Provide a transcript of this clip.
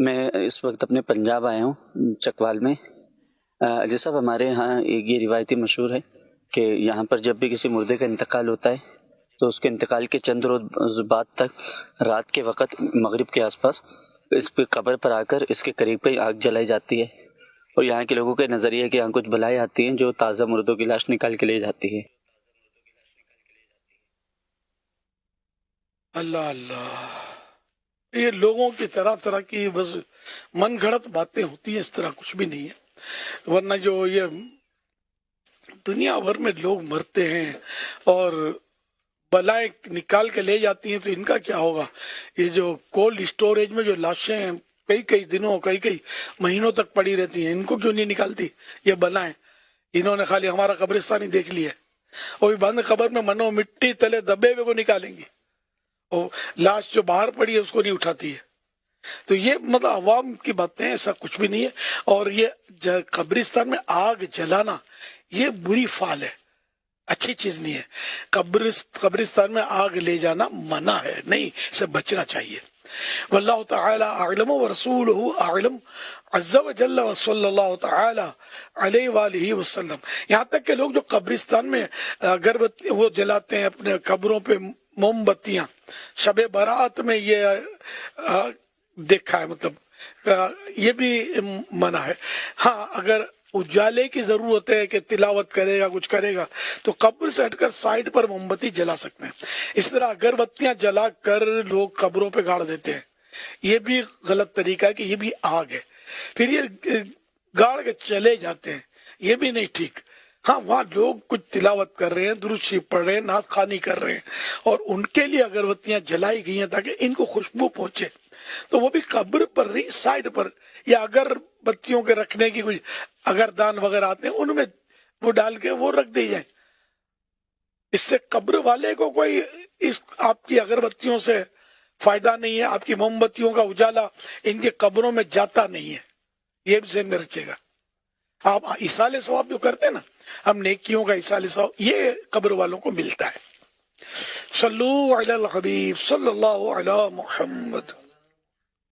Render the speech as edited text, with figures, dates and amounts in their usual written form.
میں اس وقت اپنے پنجاب آیا ہوں، چکوال میں۔ علی صاحب، ہمارے ہاں ایک یہ روایتی مشہور ہے کہ یہاں پر جب بھی کسی مردے کا انتقال ہوتا ہے تو اس کے انتقال کے چند روز بعد تک رات کے وقت مغرب کے آس پاس اس پہ قبر پر آ کر اس کے قریب پہ آگ جلائی جاتی ہے، اور یہاں کے لوگوں کا نظریہ ہے کہ یہاں کچھ بلائیں آتی ہیں جو تازہ مردوں کی لاش نکال کے لے جاتی ہے۔ اللہ اللہ، یہ لوگوں کی طرح طرح کی بس من گھڑت باتیں ہوتی ہیں، اس طرح کچھ بھی نہیں ہے۔ ورنہ جو یہ دنیا بھر میں لوگ مرتے ہیں اور بلائیں نکال کے لے جاتی ہیں، تو ان کا کیا ہوگا؟ یہ جو کولڈ اسٹوریج میں جو لاشیں ہیں کئی دنوں کئی مہینوں تک پڑی رہتی ہیں، ان کو کیوں نہیں نکالتی یہ بلائیں؟ انہوں نے خالی ہمارا قبرستان ہی دیکھ لیا ہے، اور بند قبر میں منو مٹی تلے دبے ہوئے کو نکالیں گی، اور لاش جو باہر پڑی ہے اس کو نہیں اٹھاتی ہے۔ تو یہ مطلب عوام کی باتیں، ایسا کچھ بھی نہیں ہے۔ اور یہ قبرستان میں آگ جلانا یہ بری فعل ہے، اچھی چیز نہیں ہے۔ قبرستان میں آگ لے جانا منع ہے، نہیں، سے بچنا چاہیے۔ واللہ تعالی اعلم ورسولہ اعلم عز وجل وصلی اللہ تعالی علیہ وآلہ وسلم۔ یہاں تک کہ لوگ جو قبرستان میں اگربتی وہ جلاتے ہیں اپنے قبروں پہ موم بتیاں، شب برات میں یہ دیکھا ہے، مطلب یہ بھی منع ہے۔ ہاں، اگر اجالے کی ضرورت ہے کہ تلاوت کرے گا کچھ کرے گا تو قبر سے ہٹ کر سائڈ پر موم بتی جلا سکتے ہیں۔ اس طرح اگربتیاں جلا کر لوگ قبروں پہ گاڑ دیتے ہیں، یہ بھی غلط طریقہ ہے کہ یہ بھی آگ ہے، پھر یہ گاڑ کے چلے جاتے ہیں، یہ بھی نہیں ٹھیک۔ ہاں، وہاں لوگ کچھ تلاوت کر رہے ہیں، درود شریف پڑھ رہے ہیں، نعت خوانی کر رہے ہیں، اور ان کے لیے اگربتیاں جلائی گئی ہیں تاکہ ان کو خوشبو پہنچے، تو وہ بھی قبر پر نہیں، سائڈ پر، یا اگر بتیوں کے رکھنے کی کچھ اگر دان وغیرہ آتے ہیں ان میں وہ ڈال کے وہ رکھ دی جائیں۔ اس سے قبر والے کو کوئی اس آپ کی اگربتیوں سے فائدہ نہیں ہے، آپ کی موم بتیوں کا اجالا ان کے قبروں میں جاتا نہیں ہے، یہ بھی ذہن میں رکھیے گا۔ آپ ایصال ثواب جو کرتے ہیں نا، ہم نیکیوں کا ایصال ثواب یہ قبر والوں کو ملتا ہے۔ صلو علی الحبیب صلی اللہ علی محمد۔